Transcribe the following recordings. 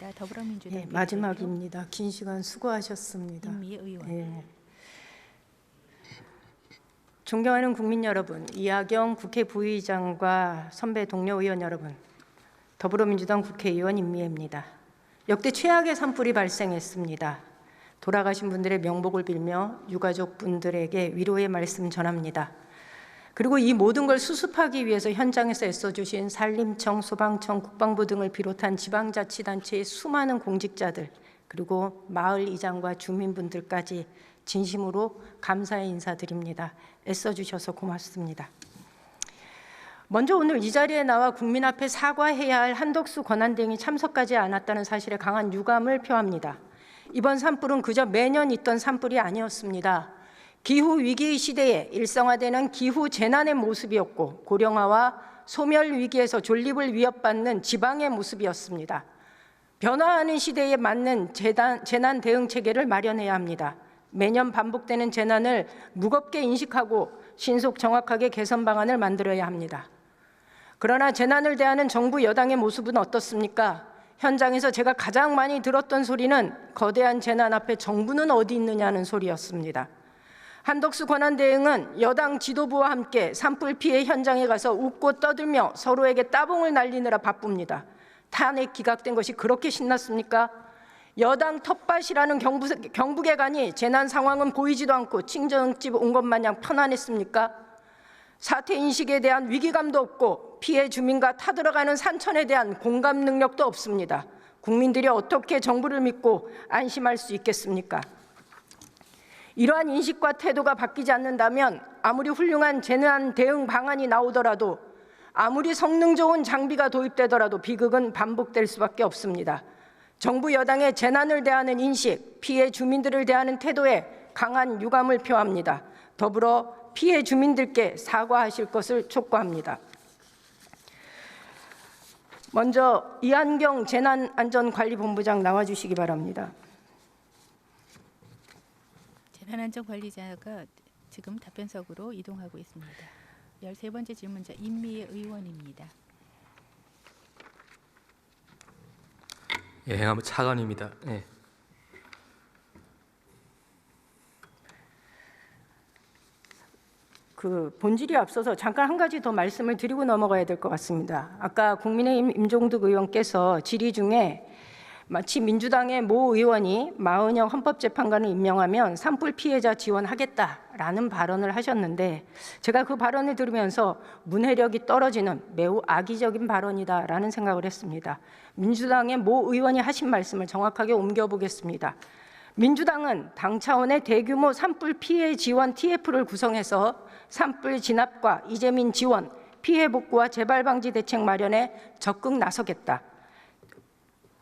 있습니다. 더불어민주당 예, 마지막입니다. 긴 시간 수고하셨습니다. 임미애 의원. 예. 존경하는 국민 여러분, 이하경 국회 부의장과 선배 동료 의원 여러분, 더불어민주당 국회의원 임미애입니다. 역대 최악의 산불이 발생했습니다. 돌아가신 분들의 명복을 빌며 유가족 분들에게 위로의 말씀 전합니다. 그리고 이 모든 걸 수습하기 위해서 현장에서 애써주신 산림청, 소방청, 국방부 등을 비롯한 지방자치단체의 수많은 공직자들, 그리고 마을 이장과 주민분들까지 진심으로 감사의 인사드립니다. 애써주셔서 고맙습니다. 먼저 오늘 이 자리에 나와 국민 앞에 사과해야 할 한덕수 권한대행이 참석하지 않았다는 사실에 강한 유감을 표합니다. 이번 산불은 그저 매년 있던 산불이 아니었습니다. 기후위기 시대에 일상화되는 기후재난의 모습이었고 고령화와 소멸위기에서 존립을 위협받는 지방의 모습이었습니다. 변화하는 시대에 맞는 재난 대응 체계를 마련해야 합니다. 매년 반복되는 재난을 무겁게 인식하고 신속 정확하게 개선 방안을 만들어야 합니다. 그러나 재난을 대하는 정부 여당의 모습은 어떻습니까? 현장에서 제가 가장 많이 들었던 소리는 거대한 재난 앞에 정부는 어디 있느냐는 소리였습니다. 한덕수 권한대행은 여당 지도부와 함께 산불 피해 현장에 가서 웃고 떠들며 서로에게 따봉을 날리느라 바쁩니다. 탄핵 기각된 것이 그렇게 신났습니까? 여당 텃밭이라는 경북에 가니 재난 상황은 보이지도 않고 친정집 온 것 마냥 편안했습니까? 사태 인식에 대한 위기감도 없고 피해 주민과 타들어가는 산천에 대한 공감 능력도 없습니다. 국민들이 어떻게 정부를 믿고 안심할 수 있겠습니까? 이러한 인식과 태도가 바뀌지 않는다면 아무리 훌륭한 재난 대응 방안이 나오더라도 아무리 성능 좋은 장비가 도입되더라도 비극은 반복될 수밖에 없습니다. 정부 여당의 재난을 대하는 인식, 피해 주민들을 대하는 태도에 강한 유감을 표합니다. 더불어 피해 주민들께 사과하실 것을 촉구합니다. 먼저 이한경 재난안전관리본부장 나와주시기 바랍니다. 재난안전관리자가 지금 답변석으로 이동하고 있습니다. 13번째 질문자 임미애 의원입니다. 예, 행안부 차관입니다. 예. 본질이 앞서서 잠깐 한 가지 더 말씀을 드리고 넘어가야 될 것 같습니다. 아까 국민의힘 임종득 의원께서 질의 중에 마치 민주당의 모 의원이 마은영 헌법재판관을 임명하면 산불 피해자 지원하겠다라는 발언을 하셨는데 제가 그 발언을 들으면서 문해력이 떨어지는 매우 악의적인 발언이다라는 생각을 했습니다. 민주당의 모 의원이 하신 말씀을 정확하게 옮겨보겠습니다. 민주당은 당 차원의 대규모 산불 피해 지원 TF를 구성해서 산불 진압과 이재민 지원, 피해 복구와 재발 방지 대책 마련에 적극 나서겠다.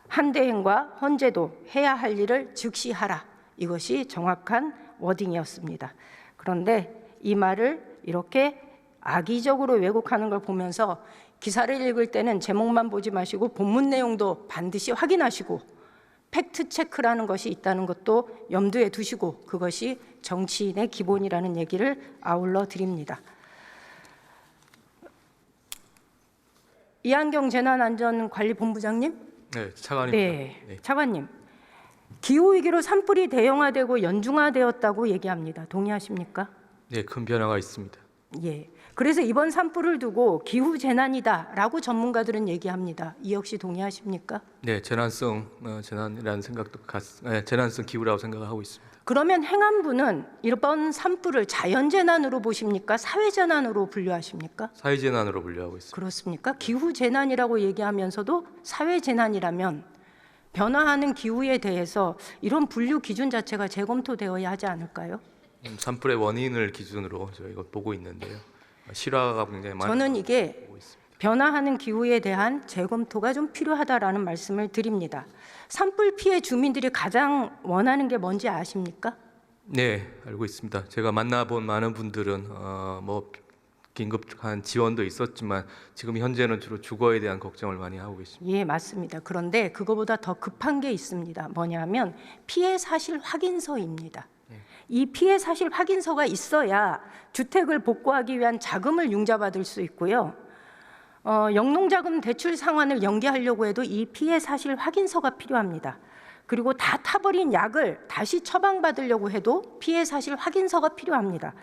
한대행과 헌재도 해야 할 일을 즉시하라. 이것이 정확한 워딩이었습니다. 그런데 이 말을 이렇게 악의적으로 왜곡하는 걸 보면서 기사를 읽을 때는 제목만 보지 마시고 본문 내용도 반드시 확인하시고 팩트 체크라는 것이 있다는 것도 염두에 두시고 그것이 정치인의 기본이라는 얘기를 아울러 드립니다. 이한경 재난안전관리본부장님. 네, 차관입니다. 네, 차관님. 기후위기로 산불이 대형화되고 연중화되었다고 얘기합니다. 동의하십니까? 네, 큰 변화가 있습니다. 예. 그래서 이번 산불을 두고 기후재난이다라고 전문가들은 얘기합니다. 이 역시 동의하십니까? 네, 재난이라는 생각도 재난성 기후라고 생각하고 있습니다. 그러면 행안부는 이번 산불을 자연재난으로 보십니까? 사회재난으로 분류하십니까? 사회재난으로 분류하고 있습니다. 그렇습니까? 기후재난이라고 얘기하면서도 사회재난이라면 변화하는 기후에 대해서 이런 분류 기준 자체가 재검토되어야 하지 않을까요? 산불의 원인을 기준으로 저희가 보고 있는데요. 실화가 굉장히 많이 저는 이게 보고 있습니다. 변화하는 기후에 대한 재검토가 좀 필요하다라는 말씀을 드립니다. 산불 피해 주민들이 가장 원하는 게 뭔지 아십니까? 네, 알고 있습니다. 제가 만나본 많은 분들은 뭐 긴급한 지원도 있었지만 지금 현재는 주로 주거에 대한 걱정을 많이 하고 계십니다. 예, 맞습니다. 그런데 그거보다 더 급한 게 있습니다. 뭐냐면 피해 사실 확인서입니다. 이 피해 사실 확인서가 있어야 주택을 복구하기 위한 자금을 융자받을 수 있고요. 영농자금 대출 상환을 연기하려고 해도 이 피해 사실 확인서가 필요합니다. 그리고 다 타버린 약을 다시 처방받으려고 해도 피해 사실 확인서가 필요합니다.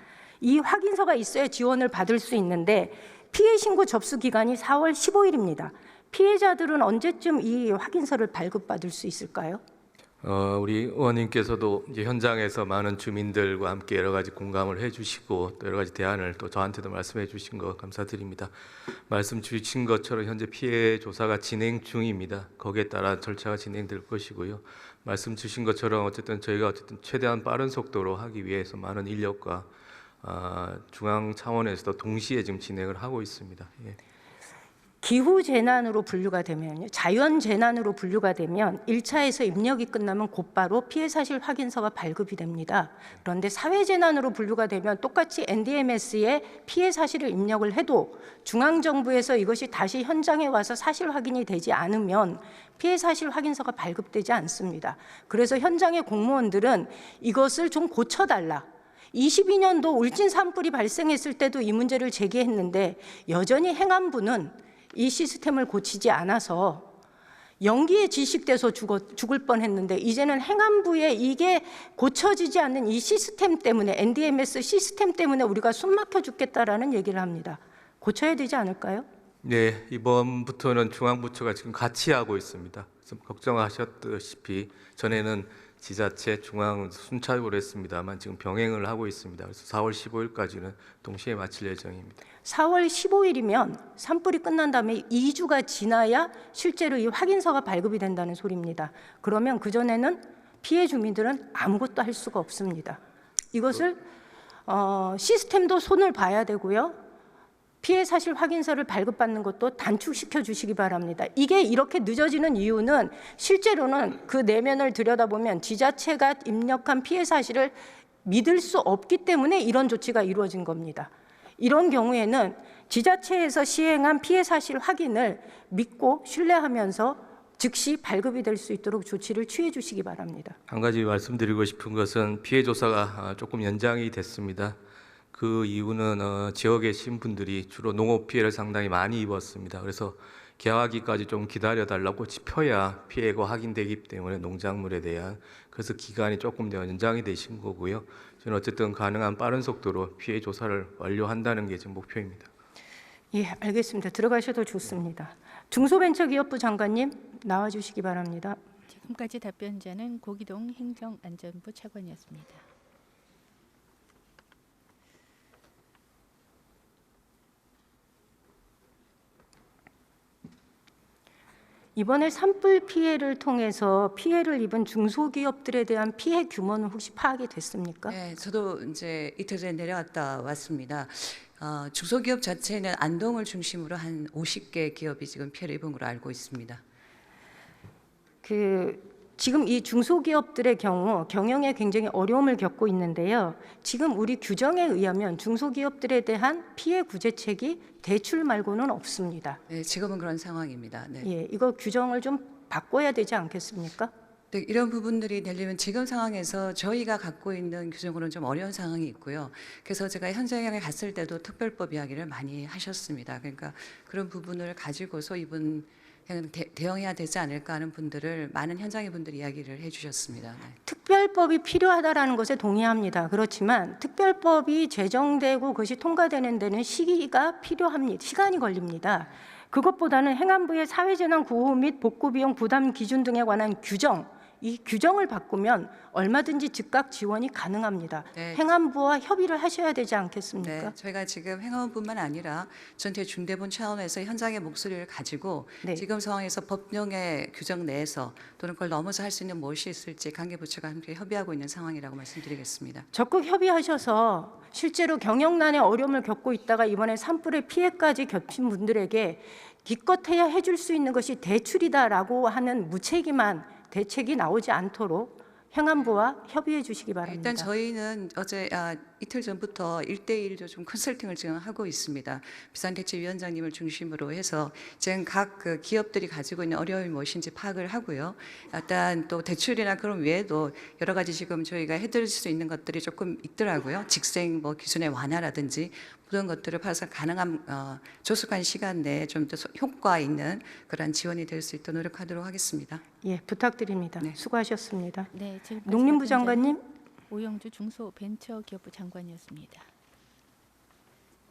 이 확인서가 있어야 지원을 받을 수 있는데 피해 신고 접수 기간이 4월 15일입니다. 피해자들은 언제쯤 이 확인서를 발급받을 수 있을까요? 우리 의원님께서도 이제 현장에서 많은 주민들과 함께 여러 가지 공감을 해주시고 또 여러 가지 대안을 또 저한테도 말씀해주신 거 감사드립니다. 말씀 주신 것처럼 현재 피해 조사가 진행 중입니다. 거기에 따라 절차가 진행될 것이고요. 말씀 주신 것처럼 어쨌든 저희가 최대한 빠른 속도로 하기 위해서 많은 인력과 중앙 차원에서도 동시에 지금 진행을 하고 있습니다. 예. 기후 재난으로 분류가 되면요, 자연 재난으로 분류가 되면 1차에서 입력이 끝나면 곧바로 피해 사실 확인서가 발급이 됩니다. 그런데 사회 재난으로 분류가 되면 똑같이 NDMS에 피해 사실을 입력을 해도 중앙 정부에서 이것이 다시 현장에 와서 사실 확인이 되지 않으면 피해 사실 확인서가 발급되지 않습니다. 그래서 현장의 공무원들은 이것을 좀 고쳐달라. 22년도 울진 산불이 발생했을 때도 이 문제를 제기했는데 여전히 행안부는 이 시스템을 고치지 않아서 연기에 질식돼서 죽을 뻔했는데 이제는 행안부에 이게 고쳐지지 않는 이 시스템 때문에 NDMS 시스템 때문에 우리가 숨막혀 죽겠다라는 얘기를 합니다. 고쳐야 되지 않을까요? 네, 이번부터는 중앙부처가 지금 같이 하고 있습니다. 그래서 걱정하셨다시피 전에는 지자체, 중앙 순차적으로 했습니다만 지금 병행을 하고 있습니다. 그래서 4월 15일까지는 동시에 마칠 예정입니다. 4월 15일이면 산불이 끝난 다음에 2주가 지나야 실제로 이 확인서가 발급이 된다는 소리입니다. 그러면 그전에는 피해 주민들은 아무것도 할 수가 없습니다. 이것을 시스템도 손을 봐야 되고요. 피해 사실 확인서를 발급받는 것도 단축시켜 주시기 바랍니다. 이게 이렇게 늦어지는 이유는 실제로는 그 내면을 들여다보면 지자체가 입력한 피해 사실을 믿을 수 없기 때문에 이런 조치가 이루어진 겁니다. 이런 경우에는 지자체에서 시행한 피해 사실 확인을 믿고 신뢰하면서 즉시 발급이 될 수 있도록 조치를 취해 주시기 바랍니다. 한 가지 말씀드리고 싶은 것은 피해 조사가 조금 연장이 됐습니다. 그 이유는 지역에 계신 분들이 주로 농업 피해를 상당히 많이 입었습니다. 그래서 개화기까지 좀 기다려달라고 짚어야 피해가 확인되기 때문에 농작물에 대한 그래서 기간이 조금 더 연장이 되신 거고요. 저는 어쨌든 가능한 빠른 속도로 피해 조사를 완료한다는 게 지금 목표입니다. 예, 알겠습니다. 들어가셔도 좋습니다. 중소벤처기업부 장관님 나와주시기 바랍니다. 지금까지 답변자는 고기동 행정안전부 차관이었습니다. 이번에 산불 피해를 통해서 피해를 입은 중소기업들에 대한 피해 규모는 혹시 파악이 됐습니까? 네, 저도 이제 이틀 전에 내려갔다 왔습니다. 중소기업 자체는 안동을 중심으로 한 50개 기업이 지금 피해를 입은 걸로 알고 있습니다. 지금 이 중소기업들의 경우 경영에 굉장히 어려움을 겪고 있는데요. 지금 우리 규정에 의하면 중소기업들에 대한 피해 구제책이 대출 말고는 없습니다. 네, 지금은 그런 상황입니다. 네. 예, 이거 규정을 좀 바꿔야 되지 않겠습니까? 네, 이런 부분들이 되려면 지금 상황에서 저희가 갖고 있는 규정으로는 좀 어려운 상황이 있고요. 그래서 제가 현장에 갔을 때도 특별법 이야기를 많이 하셨습니다. 그러니까 그런 부분을 가지고서 이분 대응해야 되지 않을까 하는 분들을 많은 현장의 분들이 이야기를 해주셨습니다. 네. 특별법이 필요하다라는 것에 동의합니다. 그렇지만 특별법이 제정되고 그것이 통과되는 데는 시기가 필요합니다. 시간이 걸립니다. 그것보다는 행안부의 사회재난 구호 및 복구비용 부담 기준 등에 관한 규정, 이 규정을 바꾸면 얼마든지 즉각 지원이 가능합니다. 네. 행안부와 협의를 하셔야 되지 않겠습니까? 네, 저희가 지금 행안부뿐만 아니라 전체 중대본 차원에서 현장의 목소리를 가지고 네. 지금 상황에서 법령의 규정 내에서 또는 그걸 넘어서 할 수 있는 무엇이 있을지 관계부처가 함께 협의하고 있는 상황이라고 말씀드리겠습니다. 적극 협의하셔서 실제로 경영난의 어려움을 겪고 있다가 이번에 산불의 피해까지 겹친 분들에게 기껏해야 해줄 수 있는 것이 대출이다라고 하는 무책임한 대책이 나오지 않도록 행안부와 협의해 주시기 바랍니다. 일단 저희는 어제 이틀 전부터 1대1로 좀 컨설팅을 지금 하고 있습니다. 비상대책위원장님을 중심으로 해서 지금 각 그 기업들이 가지고 있는 어려움이 무엇인지 파악을 하고요. 일단 또 대출이나 그런 외에도 여러 가지 지금 저희가 해드릴 수 있는 것들이 조금 있더라고요. 직생 뭐 기준의 완화라든지 그런 것들을 봐서 가능한 조속한 시간 내에 좀 더 효과 있는 그런 지원이 될 수 있도록 노력하도록 하겠습니다. 예, 부탁드립니다. 네. 수고하셨습니다. 네, 지금 농림부 장관님. 오영주 중소벤처기업부 장관이었습니다.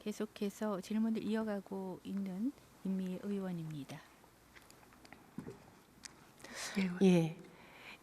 계속해서 질문을 이어가고 있는 임미애 의원입니다. 예.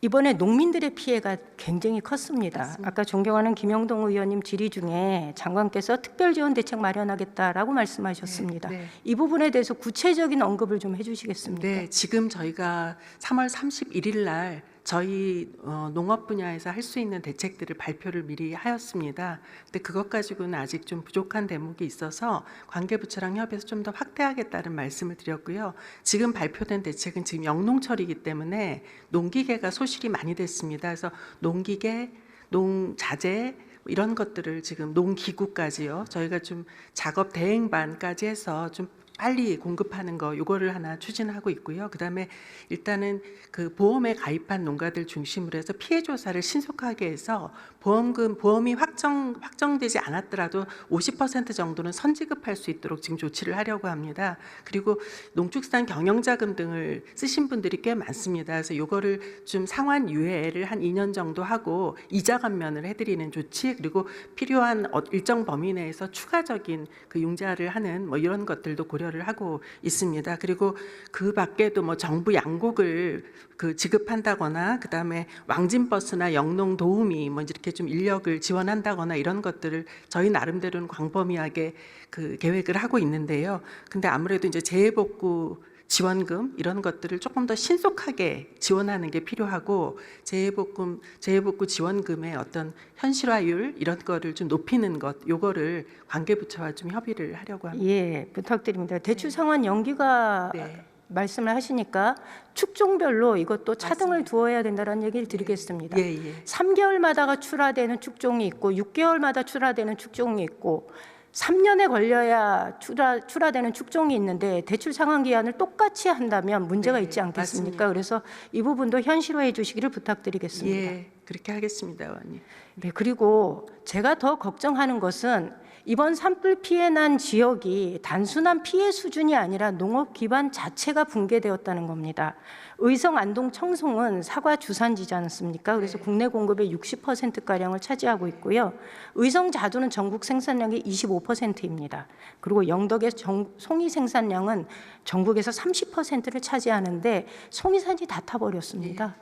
이번에 농민들의 피해가 굉장히 컸습니다. 맞습니다. 아까 존경하는 김영동 의원님 질의 중에 장관께서 특별지원 대책 마련하겠다라고 말씀하셨습니다. 네, 네. 이 부분에 대해서 구체적인 언급을 좀 해주시겠습니까? 네, 지금 저희가 3월 31일 날 저희 농업 분야에서 할 수 있는 대책들을 발표를 미리 하였습니다. 근데 그것 가지고는 아직 좀 부족한 대목이 있어서 관계부처랑 협의해서 좀 더 확대하겠다는 말씀을 드렸고요. 지금 발표된 대책은 지금 영농철이기 때문에 농기계가 소실이 많이 됐습니다. 그래서 농기계, 농자재 이런 것들을 지금 농기구까지요. 저희가 좀 작업 대행반까지 해서 좀 빨리 공급하는 거 요거를 하나 추진하고 있고요. 그다음에 일단은 그 보험에 가입한 농가들 중심으로 해서 피해 조사를 신속하게 해서 보험이 확정되지 않았더라도 50% 정도는 선지급할 수 있도록 지금 조치를 하려고 합니다. 그리고 농축산 경영자금 등을 쓰신 분들이 꽤 많습니다. 그래서 요거를 좀 상환 유예를 한 2년 정도 하고 이자 감면을 해드리는 조치, 그리고 필요한 일정 범위 내에서 추가적인 그 융자를 하는 뭐 이런 것들도 고려를 하고 있습니다. 그리고 그 밖에도 뭐 정부 양곡을 그 지급한다거나 그다음에 왕진버스나 영농 도우미 뭐 이렇게 좀 인력을 지원한다거나 이런 것들을 저희 나름대로는 광범위하게 그 계획을 하고 있는데요. 근데 아무래도 이제 재해복구 지원금 이런 것들을 조금 더 신속하게 지원하는 게 필요하고 재해복구 지원금의 어떤 현실화율 이런 거를 좀 높이는 것 요거를 관계부처와 좀 협의를 하려고 합니다. 예, 부탁드립니다. 대출 상환 연기가 네. 말씀을 하시니까 축종별로 이것도 차등을 맞습니다. 두어야 된다는 얘기를 드리겠습니다. 예, 예. 3개월마다가 출하되는 축종이 있고 6개월마다 출하되는 축종이 있고 3년에 걸려야 출하되는 축종이 있는데 대출 상환 기한을 똑같이 한다면 문제가 네, 있지 않겠습니까? 맞습니다. 그래서 이 부분도 현실화해 주시기를 부탁드리겠습니다. 예, 그렇게 하겠습니다, 의원님. 네, 그리고 제가 더 걱정하는 것은 이번 산불 피해 난 지역이 단순한 피해 수준이 아니라 농업 기반 자체가 붕괴되었다는 겁니다. 의성, 안동, 청송은 사과 주산지지 않습니까? 그래서 국내 공급의 60%가량을 차지하고 있고요. 의성 자두는 전국 생산량의 25%입니다. 그리고 영덕의 송이 생산량은 전국에서 30%를 차지하는데 송이산이 다 타버렸습니다.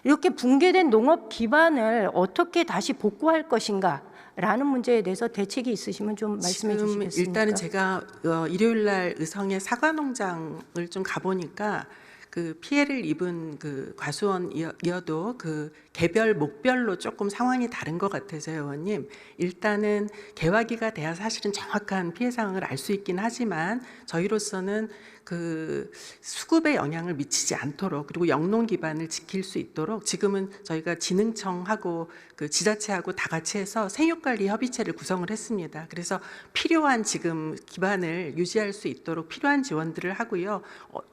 이렇게 붕괴된 농업 기반을 어떻게 다시 복구할 것인가? 라는 문제에 대해서 대책이 있으시면 좀 말씀해 지금 주시겠습니까? 일단은 제가 일요일 날 의성의 사과 농장을 좀 가보니까 그 피해를 입은 그 과수원이어도 그 개별 목별로 조금 상황이 다른 것 같아서요, 의원님. 일단은 개화기가 돼야 사실은 정확한 피해 상황을 알 수 있긴 하지만 저희로서는 그 수급에 영향을 미치지 않도록 그리고 영농 기반을 지킬 수 있도록 지금은 저희가 진흥청하고 그 지자체하고 다 같이 해서 생육관리 협의체를 구성을 했습니다. 그래서 필요한 지금 기반을 유지할 수 있도록 필요한 지원들을 하고요.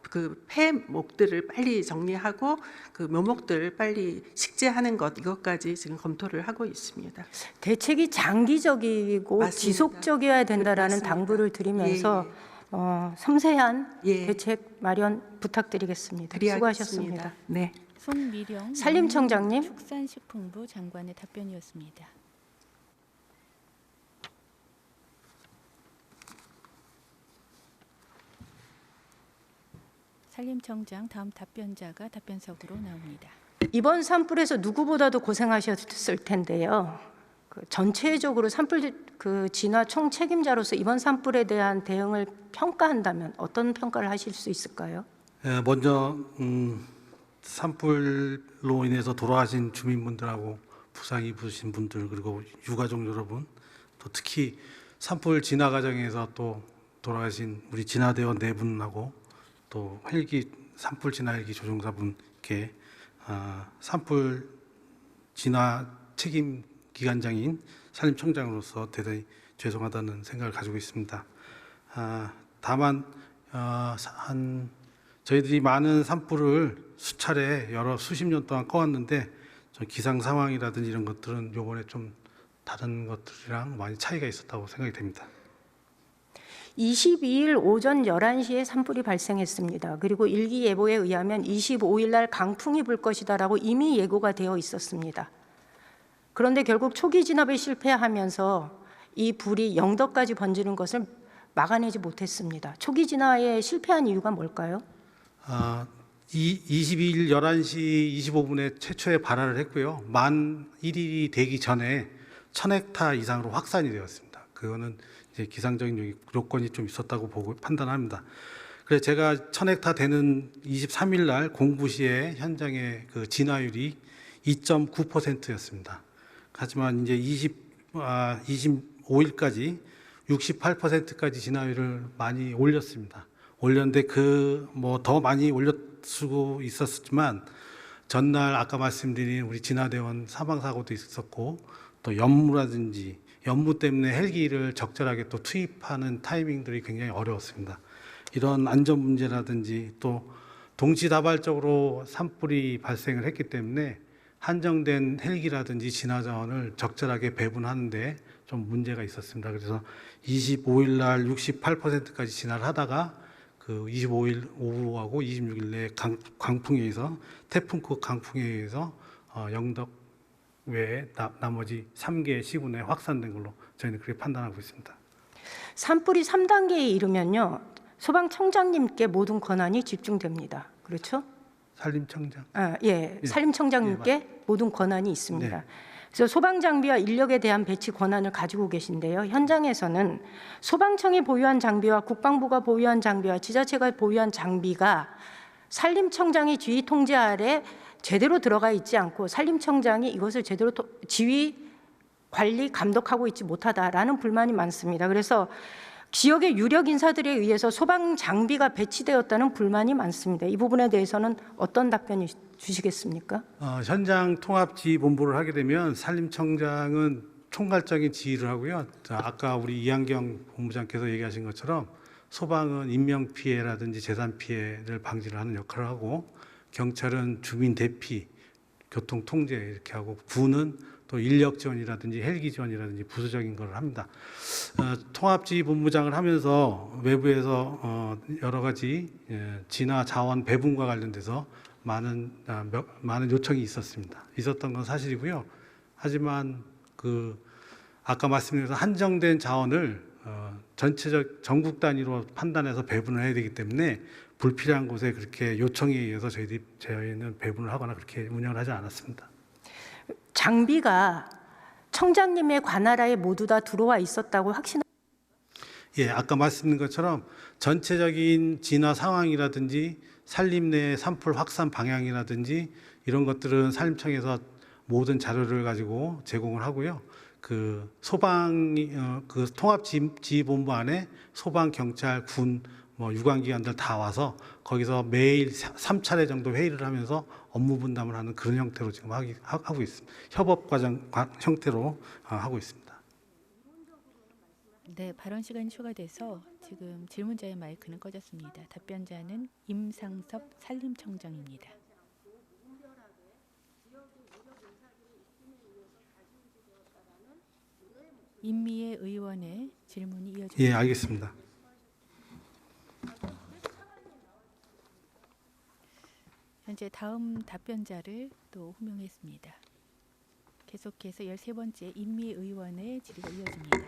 그 폐목들을 빨리 정리하고 그 묘목들을 빨리 식재하는 것 이것까지 지금 검토를 하고 있습니다. 대책이 장기적이고 맞습니다. 지속적이어야 된다라는 맞습니다. 당부를 드리면서 예, 섬세한 예. 대책 마련 부탁드리겠습니다. 그리하겠습니다. 수고하셨습니다. 네. 송미령 산림청장님. 축산식품부 장관의 답변이었습니다. 산림청장 다음 답변자가 답변석으로 나옵니다. 이번 산불에서 누구보다도 고생하셨을 텐데요. 그 전체적으로 산불 그 진화 총 책임자로서 이번 산불에 대한 대응을 평가한다면 어떤 평가를 하실 수 있을까요? 먼저 산불로 인해서 돌아가신 주민분들하고 부상 입으신 분들 그리고 유가족 여러분 또 특히 산불 진화 과정에서 또 돌아가신 우리 진화대원 네 분하고 또 헬기 산불 진화 헬기 조종사분께 산불 진화 책임 기관장인 산림청장으로서 대단히 죄송하다는 생각을 가지고 있습니다. 다만 저희들이 많은 산불을 수차례 수십 년 동안 꺼왔는데 좀 기상 상황이라든지 이런 것들은 요번에 좀 다른 것들이랑 많이 차이가 있었다고 생각이 됩니다. 22일 오전 11시에 산불이 발생했습니다. 그리고 일기예보에 의하면 25일 날 강풍이 불 것이다라고 이미 예고가 되어 있었습니다. 그런데 결국 초기 진압에 실패하면서 이 불이 영덕까지 번지는 것을 막아내지 못했습니다. 초기 진화에 실패한 이유가 뭘까요? 22일 11시 25분에 최초에 발화를 했고요. 만 1일이 되기 전에 1000헥타 이상으로 확산이 되었습니다. 그거는 이제 기상적인 요건이 좀 있었다고 보고 판단합니다. 그래서 제가 1000헥타 되는 23일 날 공부시에 현장의 그 진화율이 2.9%였습니다. 하지만 이제 25일까지 68%까지 진화율을 많이 올렸습니다. 올렸는데 더 많이 올릴 수 있었지만 전날 아까 말씀드린 우리 진화대원 사망 사고도 있었고 또 연무라든지 연무 때문에 헬기를 적절하게 또 투입하는 타이밍들이 굉장히 어려웠습니다. 이런 안전 문제라든지 또 동시다발적으로 산불이 발생을 했기 때문에 한정된 헬기라든지 진화 자원을 적절하게 배분하는데 좀 문제가 있었습니다. 그래서 25일 날 68%까지 진화를 하다가 그 25일 오후하고 26일 내 강풍에 의해서 태풍급 강풍에 의해서 영덕 외에 나머지 3개의 시군에 확산된 걸로 저희는 그렇게 판단하고 있습니다. 산불이 3단계에 이르면요. 소방청장님께 모든 권한이 집중됩니다. 그렇죠? 산림청장. 산림청장님께 모든 권한이 있습니다. 네. 그래서 소방 장비와 인력에 대한 배치 권한을 가지고 계신데요. 현장에서는 소방청이 보유한 장비와 국방부가 보유한 장비와 지자체가 보유한 장비가 산림청장이 지휘 통제 아래 제대로 들어가 있지 않고 산림청장이 이것을 제대로 지휘, 관리, 감독하고 있지 못하다라는 불만이 많습니다. 그래서 지역의 유력 인사들에 의해서 소방 장비가 배치되었다는 불만이 많습니다. 이 부분에 대해서는 어떤 답변이 주시겠습니까? 현장 통합지휘본부를 하게 되면 산림청장은 총괄적인 지휘를 하고요. 아까 우리 이한경 본부장께서 얘기하신 것처럼 소방은 인명피해라든지 재산피해를 방지를 하는 역할을 하고 경찰은 주민 대피, 교통 통제 이렇게 하고 군은 또 인력 지원이라든지 헬기 지원이라든지 부수적인 걸 합니다. 통합지휘본부장을 하면서 외부에서 여러 가지 진화 자원 배분과 관련돼서 많은 요청이 있었던 건 사실이고요. 하지만 아까 말씀드린 한정된 자원을 전체적 전국 단위로 판단해서 배분을 해야 되기 때문에 불필요한 곳에 그렇게 요청에 의해서 저희는 배분을 하거나 그렇게 운영을 하지 않았습니다. 장비가 청장님의 관할하에 모두 다 들어와 있었다고 확신합니까? 예, 아까 말씀드린 것처럼 전체적인 진화 상황이라든지 산림 내 산불 확산 방향이라든지 이런 것들은 산림청에서 모든 자료를 가지고 제공을 하고요. 그 통합지휘본부 안에 소방, 경찰, 군, 유관기관들 다 와서 거기서 매일 3차례 정도 회의를 하면서 업무 분담을 하는 그런 형태로 지금 하고 있습니다. 협업 과정 형태로 하고 있습니다. 네, 발언 시간이 추가돼서 지금 질문자의 마이크는 꺼졌습니다. 답변자는 임상섭 산림청장입니다. 임미애 의원의 질문이 이어집니다. 예, 알겠습니다. 현재 다음 답변자를 또 호명했습니다. 계속해서 13번째 임미애 의원의 질의가 이어집니다.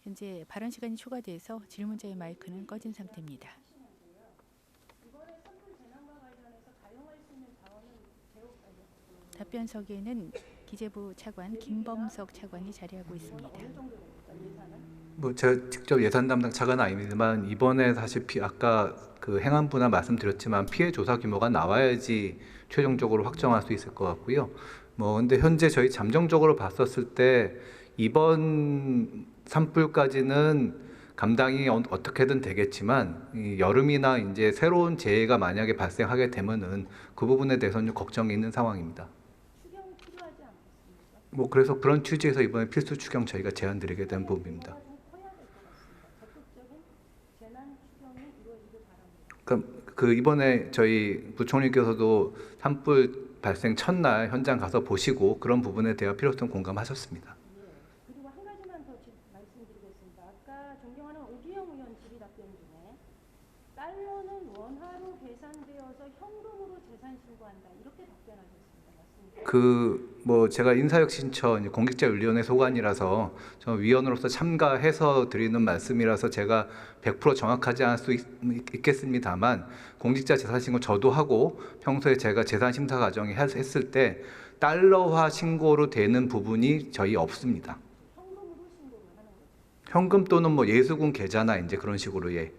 현재 발언 시간이 추가돼서 질문자의 마이크는 꺼진 상태입니다. 답변석에는 기재부 차관 김범석 차관이 자리하고 있습니다. 제가 직접 예산 담당 차관은 아닙니다만 이번에 사실 아까 그 행안부나 말씀드렸지만 피해 조사 규모가 나와야지 최종적으로 확정할 수 있을 것 같고요. 근데 현재 저희 잠정적으로 봤었을 때 이번 산불까지는 감당이 어떻게든 되겠지만 이 여름이나 이제 새로운 재해가 만약에 발생하게 되면은 그 부분에 대해서는 좀 걱정이 있는 상황입니다. 뭐 그래서 그런 취지에서 이번에 필수 추경 저희가 제안 드리게 된 부분입니다. 그 이번에 저희 부총리께서도 산불 발생 첫날 현장 가서 보시고 그런 부분에 대한 필요성 공감하셨습니다. 그리고 한 가지만 더 말씀드리겠습니다. 아까 존경하는 오기영 의원 질의 답변 중에 달러는 원화로 계산되어서 현금으로 재산 신고한다 이렇게 답변하셨습니다. 맞습니까? 뭐 제가 인사혁신처 공직자윤리위원회 소관이라서 저 위원으로서 참가해서 드리는 말씀이라서 제가 100% 정확하지 않을 수 있겠습니다만 공직자 재산 신고 저도 하고 평소에 제가 재산 심사 과정에 했을 때 달러화 신고로 되는 부분이 저희 없습니다. 현금 또는 뭐 예수금 계좌나 이제 그런 식으로 예.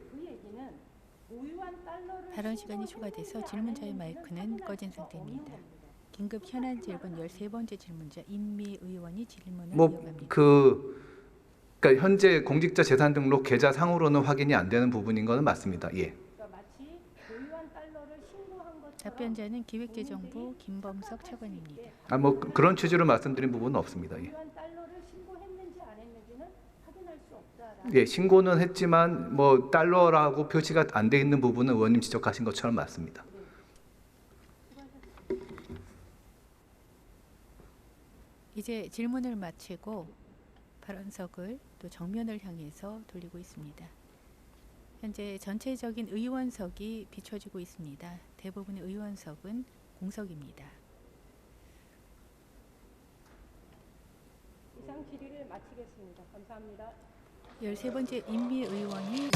발언 시간이 초과돼서 질문자의 마이크는 꺼진 상태입니다. 긴급 현안 질문 13번째 질문자 임미 의원이 질문을 이어갑니다. 그러니까 현재 공직자 재산 등록 계좌 상으로는 확인이 안 되는 부분인 것은 맞습니다. 예. 답변자는 기획재정부 김범석 차관입니다. 뭐 그런 취지로 말씀드린 부분은 없습니다. 예. 예, 신고는 했지만 뭐 달러라고 표시가 안 돼 있는 부분은 의원님 지적하신 것처럼 맞습니다. 이제 질문을 마치고 발언석을 또 정면을 향해서 돌리고 있습니다. 현재 전체적인 의원석이 비춰지고 있습니다. 대부분의 의원석은 공석입니다. 이상 질의를 마치겠습니다. 감사합니다. 13번째 임미 의원이